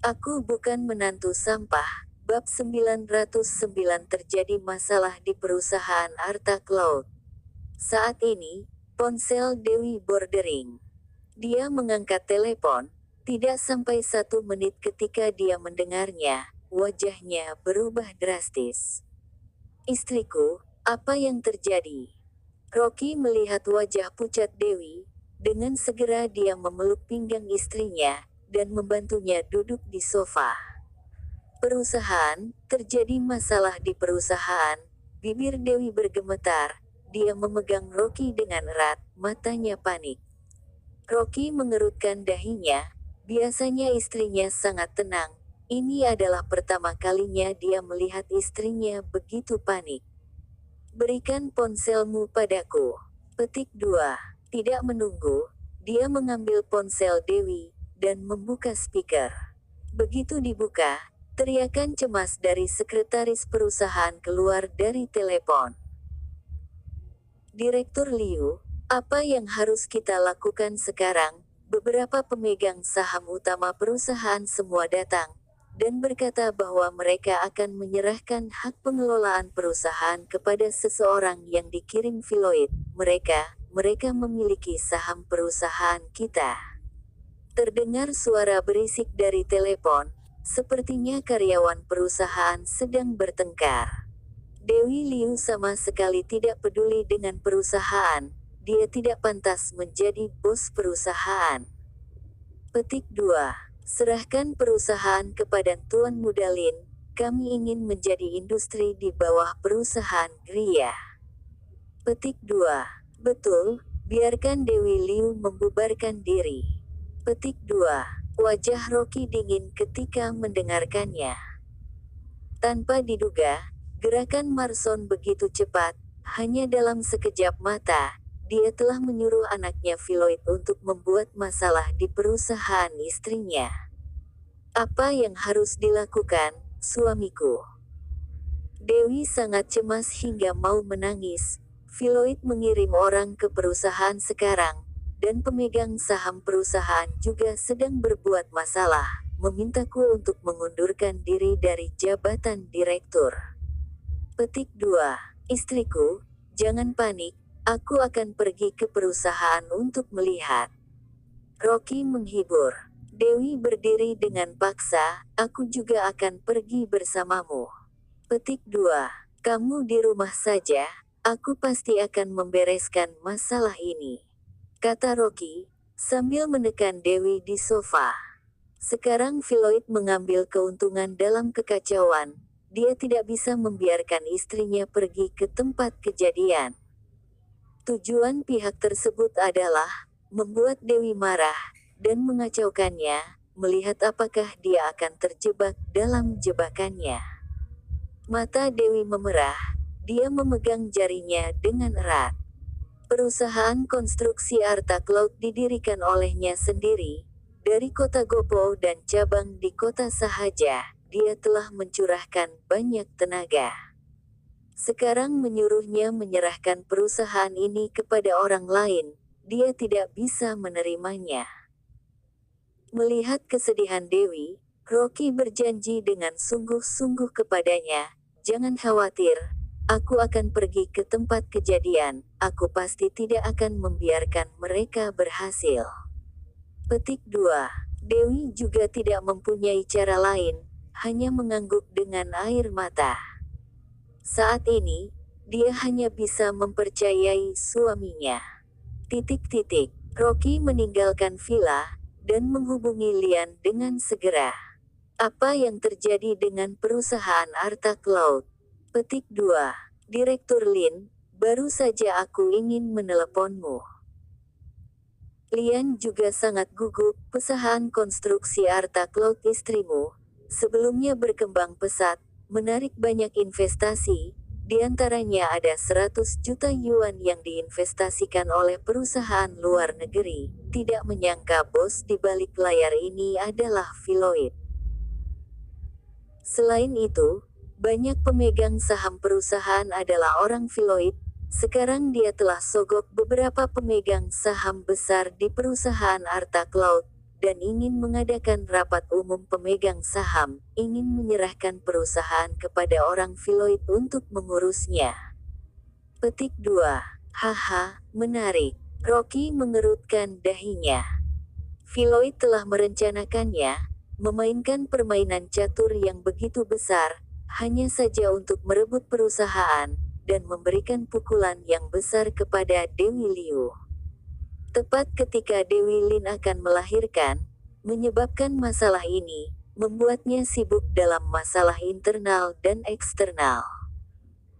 Aku bukan menantu sampah. Bab 909 terjadi masalah di perusahaan Arta Cloud. Saat ini, ponsel Dewi bordering. Dia mengangkat telepon. Tidak sampai 1 menit ketika dia mendengarnya, wajahnya berubah drastis. Istriku, apa yang terjadi? Rocky melihat wajah pucat Dewi. Dengan segera dia memeluk pinggang istrinya, dan membantunya duduk di sofa. Perusahaan, terjadi masalah di perusahaan. Bibir Dewi bergemetar. Dia memegang Rocky dengan erat, matanya panik. Rocky mengerutkan dahinya. Biasanya istrinya sangat tenang. Ini adalah pertama kalinya dia melihat istrinya begitu panik. Berikan ponselmu padaku. Petik 2. Tidak menunggu, dia mengambil ponsel Dewi, dan membuka speaker. Begitu dibuka, teriakan cemas dari sekretaris perusahaan keluar dari telepon. Direktur Liu, apa yang harus kita lakukan sekarang? Beberapa pemegang saham utama perusahaan semua datang, dan berkata bahwa mereka akan menyerahkan hak pengelolaan perusahaan kepada seseorang yang dikirim Filoid. Mereka memiliki saham perusahaan kita. Terdengar suara berisik dari telepon, sepertinya karyawan perusahaan sedang bertengkar. Dewi Liu sama sekali tidak peduli dengan perusahaan, dia tidak pantas menjadi bos perusahaan. Petik 2. Serahkan perusahaan kepada Tuan Mudalin, kami ingin menjadi industri di bawah perusahaan Gria. Petik 2. Betul, biarkan Dewi Liu membubarkan diri. Petik 2. Wajah Rocky dingin ketika mendengarkannya. Tanpa diduga, gerakan Marson begitu cepat, hanya dalam sekejap mata, dia telah menyuruh anaknya Filoid untuk membuat masalah di perusahaan istrinya. Apa yang harus dilakukan, suamiku? Dewi sangat cemas hingga mau menangis. Filoid mengirim orang ke perusahaan sekarang, dan pemegang saham perusahaan juga sedang berbuat masalah, memintaku untuk mengundurkan diri dari jabatan direktur. Petik 2. Istriku, jangan panik, aku akan pergi ke perusahaan untuk melihat. Rocky menghibur. Dewi berdiri dengan paksa, aku juga akan pergi bersamamu. Petik 2. Kamu di rumah saja, aku pasti akan membereskan masalah ini, kata Rocky, sambil menekan Dewi di sofa. Sekarang Filoid mengambil keuntungan dalam kekacauan. Dia tidak bisa membiarkan istrinya pergi ke tempat kejadian. Tujuan pihak tersebut adalah membuat Dewi marah dan mengacaukannya, melihat apakah dia akan terjebak dalam jebakannya. Mata Dewi memerah, dia memegang jarinya dengan erat. Perusahaan konstruksi Arta Cloud didirikan olehnya sendiri, dari kota Gopo dan cabang di kota Sahaja. Dia telah mencurahkan banyak tenaga. Sekarang menyuruhnya menyerahkan perusahaan ini kepada orang lain, dia tidak bisa menerimanya. Melihat kesedihan Dewi, Rocky berjanji dengan sungguh-sungguh kepadanya, jangan khawatir, aku akan pergi ke tempat kejadian, aku pasti tidak akan membiarkan mereka berhasil. Petik 2. Dewi juga tidak mempunyai cara lain, hanya mengangguk dengan air mata. Saat ini, dia hanya bisa mempercayai suaminya. Rocky meninggalkan villa, dan menghubungi Lian dengan segera. Apa yang terjadi dengan perusahaan Arta Cloud? Petik 2. Direktur Lin, baru saja aku ingin meneleponmu. Lian juga sangat gugup, perusahaan konstruksi Arta Cloud istrimu, sebelumnya berkembang pesat, menarik banyak investasi, di antaranya ada 100 juta yuan yang diinvestasikan oleh perusahaan luar negeri. Tidak menyangka bos di balik layar ini adalah Filoid. Selain itu, banyak pemegang saham perusahaan adalah orang Filoid. Sekarang dia telah sogok beberapa pemegang saham besar di perusahaan Arta Cloud, dan ingin mengadakan rapat umum pemegang saham, ingin menyerahkan perusahaan kepada orang Filoit untuk mengurusnya. Petik 2. Haha, menarik. Rocky mengerutkan dahinya. Filoit telah merencanakannya, memainkan permainan catur yang begitu besar, hanya saja untuk merebut perusahaan, dan memberikan pukulan yang besar kepada Dewi Liu. Tepat ketika Dewi Lin akan melahirkan, menyebabkan masalah ini, membuatnya sibuk dalam masalah internal dan eksternal.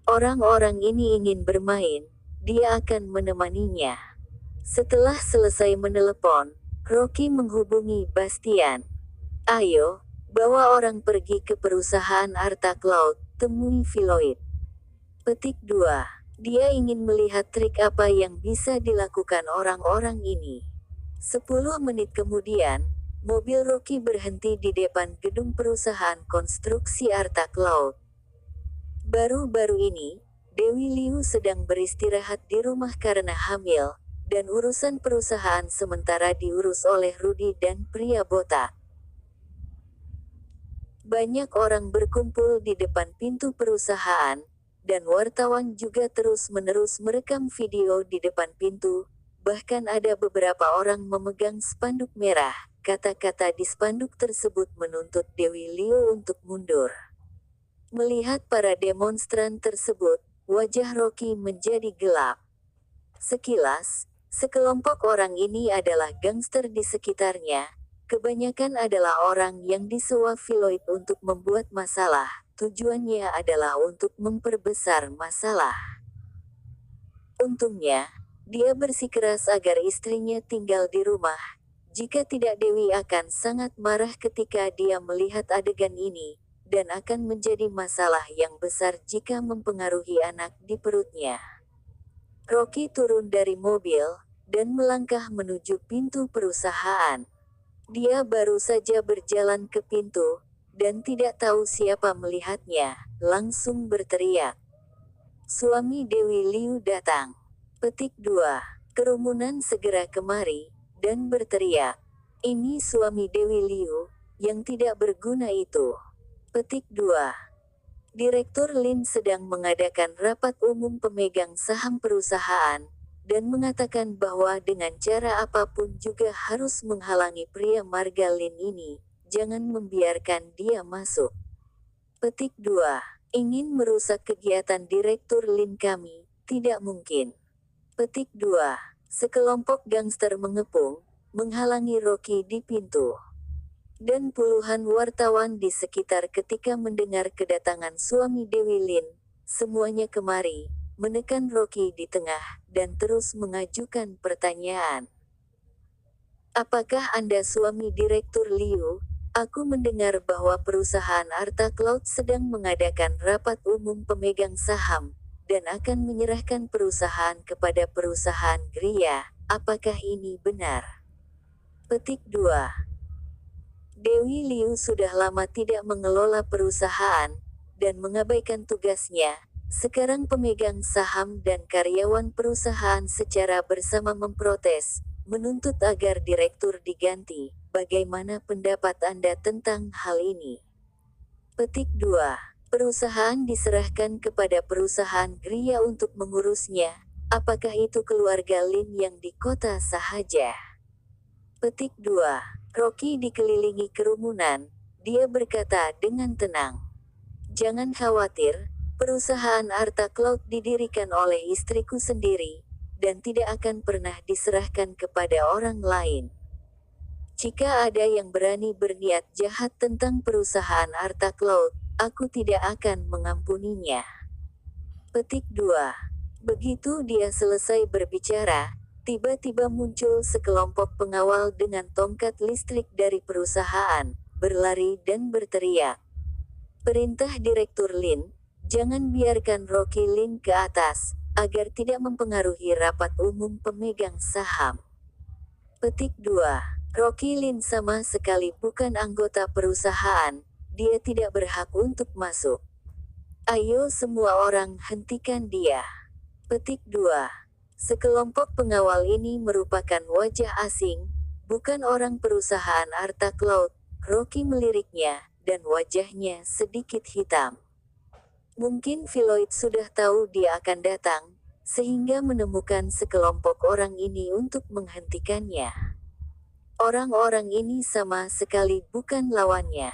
Orang-orang ini ingin bermain, dia akan menemaninya. Setelah selesai menelepon, Rocky menghubungi Bastian. Ayo, bawa orang pergi ke perusahaan Arta Cloud, temui Filoit. Petik 2. Dia ingin melihat trik apa yang bisa dilakukan orang-orang ini. 10 menit kemudian, mobil Rocky berhenti di depan gedung perusahaan konstruksi Arta Cloud. Baru-baru ini, Dewi Liu sedang beristirahat di rumah karena hamil, dan urusan perusahaan sementara diurus oleh Rudy dan pria botak. Banyak orang berkumpul di depan pintu perusahaan, dan wartawan juga terus-menerus merekam video di depan pintu. Bahkan ada beberapa orang memegang spanduk merah. Kata-kata di spanduk tersebut menuntut Dewi Liu untuk mundur. Melihat para demonstran tersebut, wajah Rocky menjadi gelap. Sekilas, sekelompok orang ini adalah gangster di sekitarnya. Kebanyakan adalah orang yang disewa Filoit untuk membuat masalah. Tujuannya adalah untuk memperbesar masalah. Untungnya, dia bersikeras agar istrinya tinggal di rumah. Jika tidak, Dewi akan sangat marah ketika dia melihat adegan ini, dan akan menjadi masalah yang besar jika mempengaruhi anak di perutnya. Rocky turun dari mobil, dan melangkah menuju pintu perusahaan. Dia baru saja berjalan ke pintu, dan tidak tahu siapa melihatnya, langsung berteriak. Suami Dewi Liu datang. Petik 2. Kerumunan segera kemari, dan berteriak. Ini suami Dewi Liu, yang tidak berguna itu. Petik 2. Direktur Lin sedang mengadakan rapat umum pemegang saham perusahaan, dan mengatakan bahwa dengan cara apapun juga harus menghalangi pria marga Lin ini, jangan membiarkan dia masuk. Petik 2. Ingin merusak kegiatan Direktur Lin kami, tidak mungkin. Petik 2. Sekelompok gangster mengepung, menghalangi Rocky di pintu. Dan puluhan wartawan di sekitar ketika mendengar kedatangan suami Dewi Lin, semuanya kemari, menekan Rocky di tengah, dan terus mengajukan pertanyaan. Apakah Anda suami Direktur Liu? Aku mendengar bahwa perusahaan Arta Cloud sedang mengadakan rapat umum pemegang saham, dan akan menyerahkan perusahaan kepada perusahaan Gria. Apakah ini benar? Petik 2. Dewi Liu sudah lama tidak mengelola perusahaan, dan mengabaikan tugasnya. Sekarang pemegang saham dan karyawan perusahaan secara bersama memprotes, menuntut agar direktur diganti. Bagaimana pendapat Anda tentang hal ini? Petik 2. Perusahaan diserahkan kepada perusahaan Gria untuk mengurusnya. Apakah itu keluarga Lin yang di kota sahaja? Petik 2. Rocky dikelilingi kerumunan. Dia berkata dengan tenang. Jangan khawatir. Perusahaan Arta Cloud didirikan oleh istriku sendiri, dan tidak akan pernah diserahkan kepada orang lain. Jika ada yang berani berniat jahat tentang perusahaan Arta Cloud, aku tidak akan mengampuninya. Petik 2. Begitu dia selesai berbicara, tiba-tiba muncul sekelompok pengawal dengan tongkat listrik dari perusahaan, berlari dan berteriak. Perintah Direktur Lin, jangan biarkan Rocky Lin ke atas, agar tidak mempengaruhi rapat umum pemegang saham. Petik 2. Rocky Lin sama sekali bukan anggota perusahaan, dia tidak berhak untuk masuk. Ayo semua orang hentikan dia. Petik 2. Sekelompok pengawal ini merupakan wajah asing, bukan orang perusahaan Arta Cloud. Rocky meliriknya, dan wajahnya sedikit hitam. Mungkin Philoid sudah tahu dia akan datang, sehingga menemukan sekelompok orang ini untuk menghentikannya. Orang-orang ini sama sekali bukan lawannya.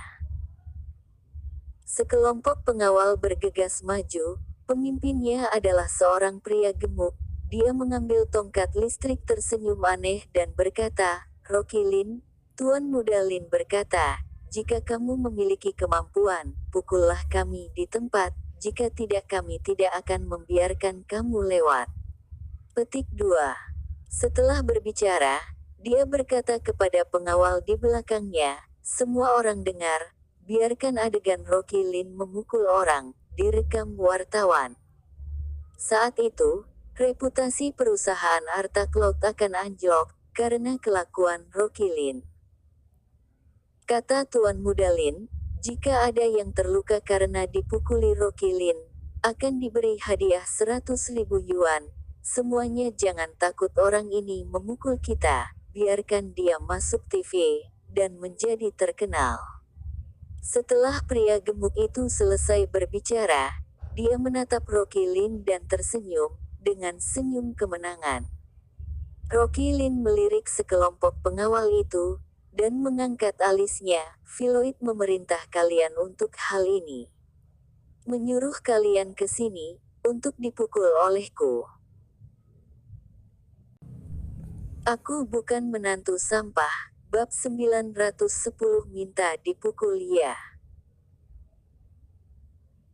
Sekelompok pengawal bergegas maju, pemimpinnya adalah seorang pria gemuk. Dia mengambil tongkat listrik, tersenyum aneh dan berkata, "Rocky Lin." Tuan Muda Lin berkata, "Jika kamu memiliki kemampuan, pukullah kami di tempat. Jika tidak, kami tidak akan membiarkan kamu lewat." Petik 2. Setelah berbicara, dia berkata kepada pengawal di belakangnya, "Semua orang dengar, biarkan adegan Rocky Lin memukul orang, direkam wartawan." Saat itu, reputasi perusahaan Arta Cloud akan anjlok, karena kelakuan Rocky Lin. Kata Tuan Muda Lin, "Jika ada yang terluka karena dipukuli Rocky Lin, akan diberi hadiah 100.000 yuan. Semuanya jangan takut, orang ini memukul kita, biarkan dia masuk TV, dan menjadi terkenal." Setelah pria gemuk itu selesai berbicara, dia menatap Rocky Lin dan tersenyum, dengan senyum kemenangan. Rocky Lin melirik sekelompok pengawal itu, dan mengangkat alisnya. "Philoid memerintah kalian untuk hal ini. Menyuruh kalian ke sini, untuk dipukul olehku. Aku bukan menantu sampah." Bab 910 minta dipukul ya.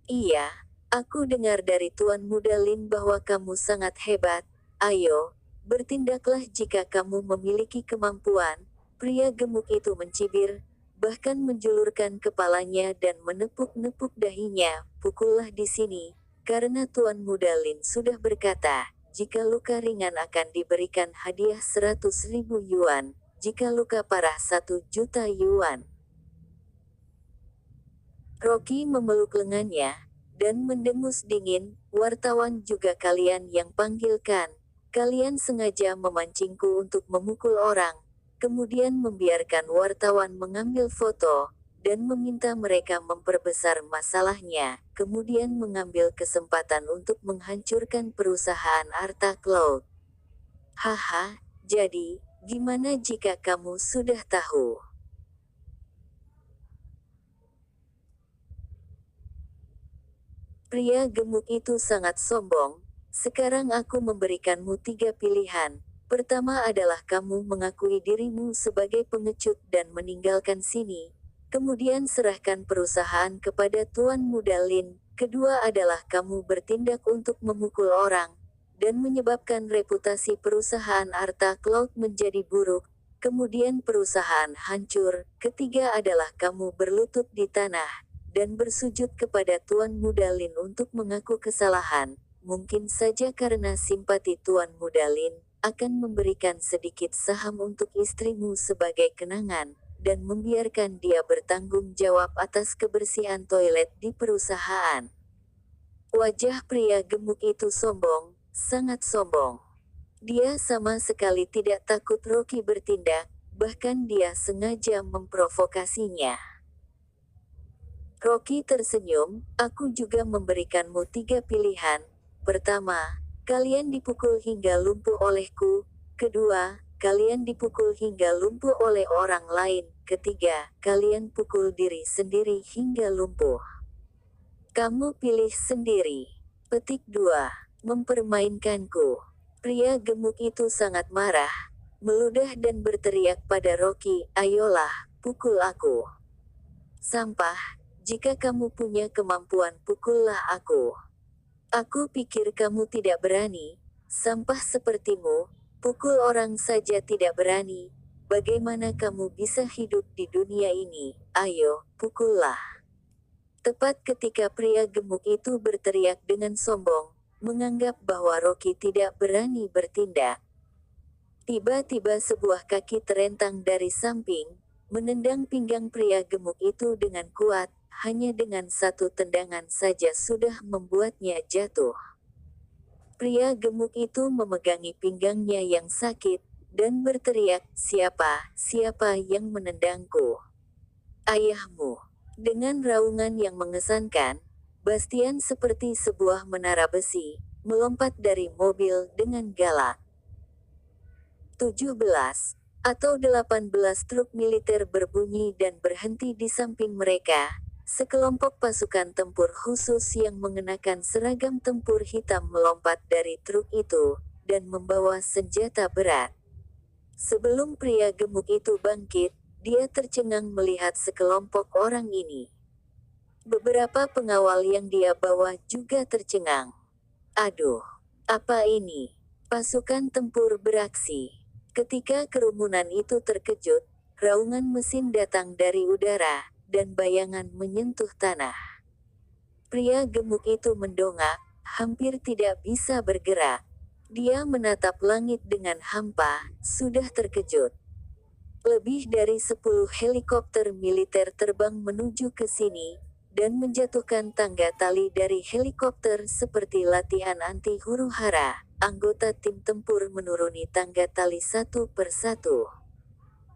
"Iya, aku dengar dari Tuan Muda Lin bahwa kamu sangat hebat. Ayo, bertindaklah jika kamu memiliki kemampuan." Pria gemuk itu mencibir, bahkan menjulurkan kepalanya dan menepuk-nepuk dahinya. "Pukullah di sini, karena Tuan Muda Lin sudah berkata, jika luka ringan akan diberikan hadiah 100.000 yuan, jika luka parah 1 juta yuan." Rocky memeluk lengannya, dan mendengus dingin, "Wartawan juga kalian yang panggilkan. Kalian sengaja memancingku untuk memukul orang, kemudian membiarkan wartawan mengambil foto, dan meminta mereka memperbesar masalahnya, kemudian mengambil kesempatan untuk menghancurkan perusahaan Arta Cloud. Haha, jadi, gimana jika kamu sudah tahu?" Pria gemuk itu sangat sombong. "Sekarang aku memberikanmu 3 pilihan. Pertama adalah kamu mengakui dirimu sebagai pengecut dan meninggalkan sini. Kemudian serahkan perusahaan kepada Tuan Muda Lin. Kedua adalah kamu bertindak untuk memukul orang, dan menyebabkan reputasi perusahaan Arta Cloud menjadi buruk. Kemudian perusahaan hancur. Ketiga adalah kamu berlutut di tanah, dan bersujud kepada Tuan Muda Lin untuk mengaku kesalahan. Mungkin saja karena simpati Tuan Muda Lin, akan memberikan sedikit saham untuk istrimu sebagai kenangan, dan membiarkan dia bertanggung jawab atas kebersihan toilet di perusahaan." Wajah pria gemuk itu sombong, sangat sombong. Dia sama sekali tidak takut Rocky bertindak, bahkan dia sengaja memprovokasinya. Rocky tersenyum, "Aku juga memberikanmu 3 pilihan. Pertama, kalian dipukul hingga lumpuh olehku. Kedua, kalian dipukul hingga lumpuh oleh orang lain. Ketiga, kalian pukul diri sendiri hingga lumpuh. Kamu pilih sendiri." Petik 2. Mempermainkanku. Pria gemuk itu sangat marah, meludah dan berteriak pada Rocky, "Ayolah, pukul aku. Sampah, jika kamu punya kemampuan pukullah aku. Aku pikir kamu tidak berani. Sampah sepertimu, pukul orang saja tidak berani. Bagaimana kamu bisa hidup di dunia ini? Ayo, pukullah." Tepat ketika pria gemuk itu berteriak dengan sombong, menganggap bahwa Rocky tidak berani bertindak, tiba-tiba sebuah kaki terentang dari samping, menendang pinggang pria gemuk itu dengan kuat. Hanya dengan satu tendangan saja sudah membuatnya jatuh. Pria gemuk itu memegangi pinggangnya yang sakit, dan berteriak, "Siapa yang menendangku? Ayahmu." Dengan raungan yang mengesankan, Bastian seperti sebuah menara besi, melompat dari mobil dengan galak. 17 atau 18 truk militer berbunyi dan berhenti di samping mereka. Sekelompok pasukan tempur khusus yang mengenakan seragam tempur hitam melompat dari truk itu, dan membawa senjata berat. Sebelum pria gemuk itu bangkit, dia tercengang melihat sekelompok orang ini. Beberapa pengawal yang dia bawa juga tercengang. Aduh, apa ini? Pasukan tempur beraksi. Ketika kerumunan itu terkejut, raungan mesin datang dari udara, dan bayangan menyentuh tanah. Pria gemuk itu mendongak, hampir tidak bisa bergerak. Dia menatap langit dengan hampa, sudah terkejut. Lebih dari 10 helikopter militer terbang menuju ke sini, dan menjatuhkan tangga tali dari helikopter seperti latihan anti huru-hara. Anggota tim tempur menuruni tangga tali satu persatu.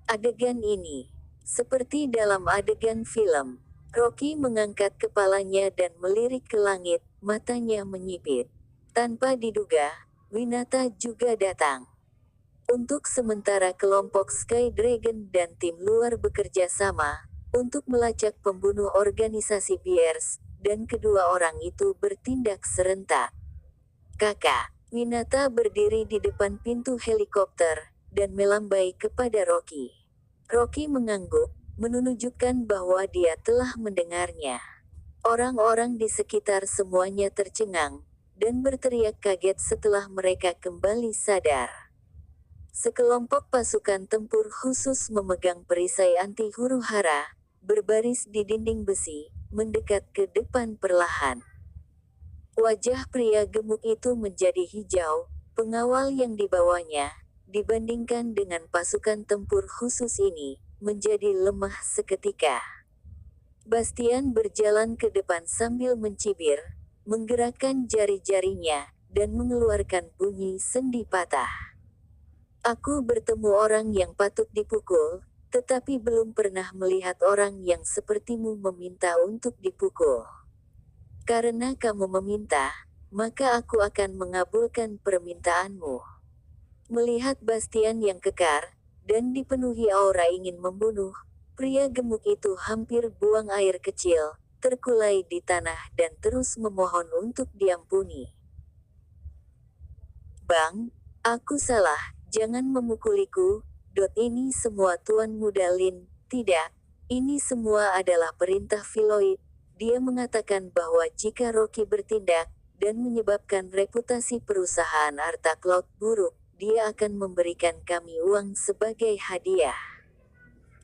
Adegan ini, seperti dalam adegan film, Rocky mengangkat kepalanya dan melirik ke langit, matanya menyipit. Tanpa diduga, Winata juga datang. Untuk sementara kelompok Sky Dragon dan tim luar bekerja sama, untuk melacak pembunuh organisasi Bears, dan kedua orang itu bertindak serentak. "Kakak," Winata berdiri di depan pintu helikopter, dan melambai kepada Rocky. Rocky mengangguk, menunjukkan bahwa dia telah mendengarnya. Orang-orang di sekitar semuanya tercengang, dan berteriak kaget setelah mereka kembali sadar. Sekelompok pasukan tempur khusus memegang perisai anti huru-hara, berbaris di dinding besi, mendekat ke depan perlahan. Wajah pria gemuk itu menjadi hijau, pengawal yang dibawanya, dibandingkan dengan pasukan tempur khusus ini, menjadi lemah seketika. Bastian berjalan ke depan sambil mencibir, menggerakkan jari-jarinya, dan mengeluarkan bunyi sendi patah. "Aku bertemu orang yang patut dipukul, tetapi belum pernah melihat orang yang sepertimu meminta untuk dipukul. Karena kamu meminta, maka aku akan mengabulkan permintaanmu." Melihat Bastian yang kekar, dan dipenuhi aura ingin membunuh, pria gemuk itu hampir buang air kecil, terkulai di tanah dan terus memohon untuk diampuni. "Bang, aku salah, jangan memukuliku." Ini semua Tuan Muda Lin, tidak. Ini semua adalah perintah Philoid. Dia mengatakan bahwa jika Rocky bertindak, dan menyebabkan reputasi perusahaan Arta Cloud buruk, dia akan memberikan kami uang sebagai hadiah.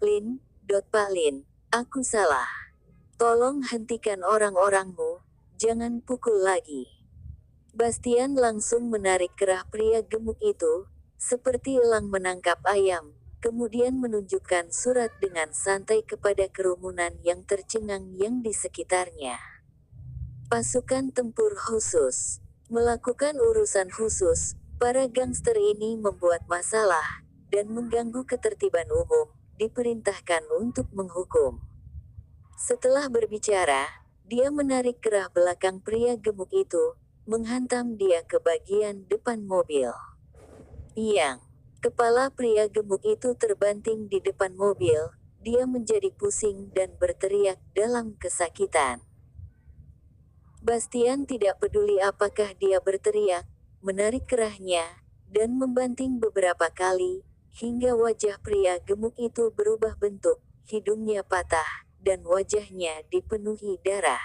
"Lin, Pak Lin, aku salah. Tolong hentikan orang-orangmu, jangan pukul lagi." Bastian langsung menarik kerah pria gemuk itu, seperti elang menangkap ayam, kemudian menunjukkan surat dengan santai kepada kerumunan yang tercengang yang di sekitarnya. Pasukan tempur khusus melakukan urusan khusus. Para gangster ini membuat masalah, dan mengganggu ketertiban umum, diperintahkan untuk menghukum. Setelah berbicara, dia menarik kerah belakang pria gemuk itu, menghantam dia ke bagian depan mobil. Yang kepala pria gemuk itu terbanting di depan mobil, dia menjadi pusing dan berteriak dalam kesakitan. Bastian tidak peduli apakah dia berteriak, menarik kerahnya, dan membanting beberapa kali, hingga wajah pria gemuk itu berubah bentuk, hidungnya patah, dan wajahnya dipenuhi darah.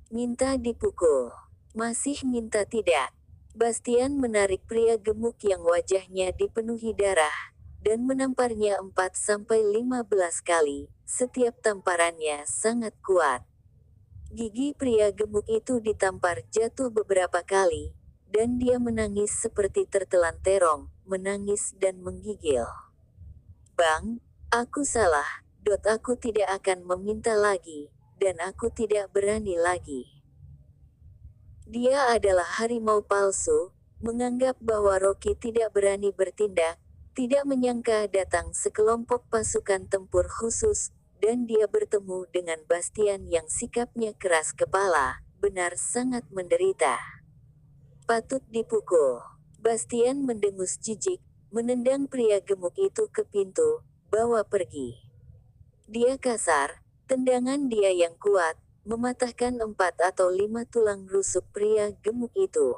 "Minta dipukul. Masih minta tidak?" Bastian menarik pria gemuk yang wajahnya dipenuhi darah, dan menamparnya 4-15 kali, setiap tamparannya sangat kuat. Gigi pria gemuk itu ditampar jatuh beberapa kali, dan dia menangis seperti tertelan terong, menangis dan menggigil. "Bang, aku salah, aku tidak akan meminta lagi, dan aku tidak berani lagi." Dia adalah harimau palsu, menganggap bahwa Rocky tidak berani bertindak, tidak menyangka datang sekelompok pasukan tempur khusus, dan dia bertemu dengan Bastian yang sikapnya keras kepala, benar sangat menderita. Patut dipukul. Bastian mendengus jijik, menendang pria gemuk itu ke pintu, bawa pergi. Dia kasar, tendangan dia yang kuat, mematahkan 4 atau 5 tulang rusuk pria gemuk itu.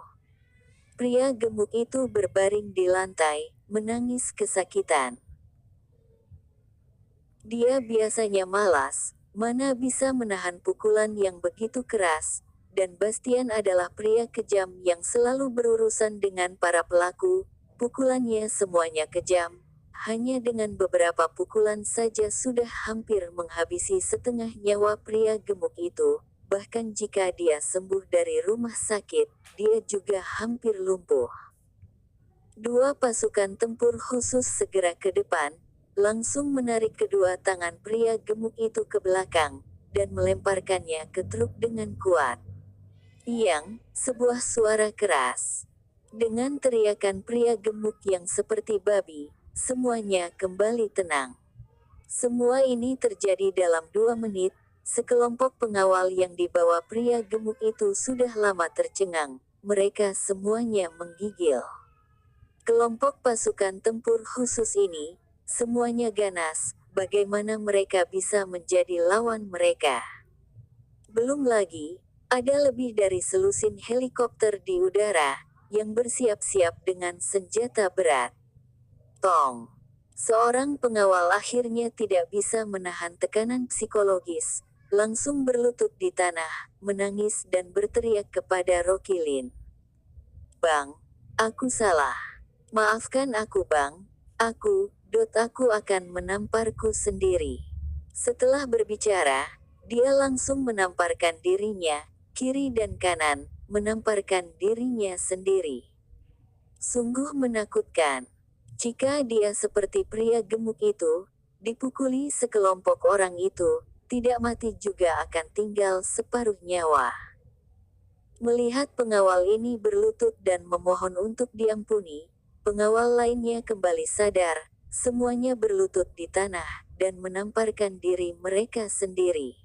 Pria gemuk itu berbaring di lantai, menangis kesakitan. Dia biasanya malas, mana bisa menahan pukulan yang begitu keras, dan Bastian adalah pria kejam yang selalu berurusan dengan para pelaku, pukulannya semuanya kejam, hanya dengan beberapa pukulan saja sudah hampir menghabisi setengah nyawa pria gemuk itu. Bahkan jika dia sembuh dari rumah sakit, dia juga hampir lumpuh. 2 pasukan tempur khusus segera ke depan, langsung menarik kedua tangan pria gemuk itu ke belakang, dan melemparkannya ke truk dengan kuat. Yang, sebuah suara keras. Dengan teriakan pria gemuk yang seperti babi, semuanya kembali tenang. Semua ini terjadi dalam 2 menit. Sekelompok pengawal yang dibawa pria gemuk itu sudah lama tercengang, mereka semuanya menggigil. Kelompok pasukan tempur khusus ini, semuanya ganas, bagaimana mereka bisa menjadi lawan mereka. Belum lagi, ada lebih dari selusin helikopter di udara, yang bersiap-siap dengan senjata berat. Tong! Seorang pengawal akhirnya tidak bisa menahan tekanan psikologis, langsung berlutut di tanah, menangis dan berteriak kepada Rocky Lin. "Bang, aku salah. Maafkan aku bang, aku akan menamparku sendiri." Setelah berbicara, dia langsung menamparkan dirinya, kiri dan kanan, menamparkan dirinya sendiri. Sungguh menakutkan. Jika dia seperti pria gemuk itu, dipukuli sekelompok orang itu, tidak mati juga akan tinggal separuh nyawa. Melihat pengawal ini berlutut dan memohon untuk diampuni, pengawal lainnya kembali sadar, semuanya berlutut di tanah, dan menamparkan diri mereka sendiri.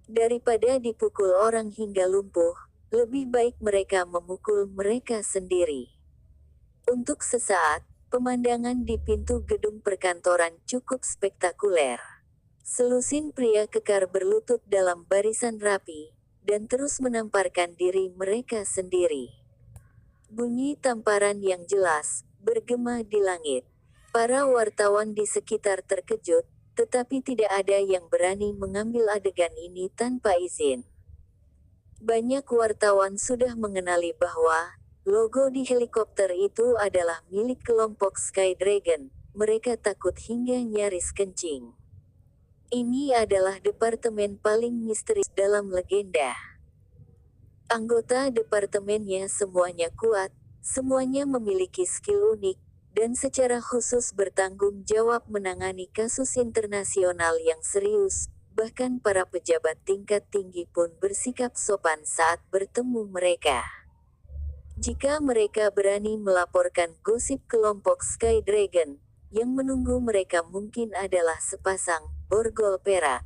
Daripada dipukul orang hingga lumpuh, lebih baik mereka memukul mereka sendiri. Untuk sesaat, pemandangan di pintu gedung perkantoran cukup spektakuler. Selusin pria kekar berlutut dalam barisan rapi, dan terus menamparkan diri mereka sendiri. Bunyi tamparan yang jelas, bergema di langit. Para wartawan di sekitar terkejut, tetapi tidak ada yang berani mengambil adegan ini tanpa izin. Banyak wartawan sudah mengenali bahwa logo di helikopter itu adalah milik kelompok Sky Dragon. Mereka takut hingga nyaris kencing. Ini adalah departemen paling misterius dalam legenda. Anggota departemennya semuanya kuat, semuanya memiliki skill unik, dan secara khusus bertanggung jawab menangani kasus internasional yang serius. Bahkan para pejabat tingkat tinggi pun bersikap sopan saat bertemu mereka. Jika mereka berani melaporkan gosip kelompok Sky Dragon, yang menunggu mereka mungkin adalah sepasang borgol perak.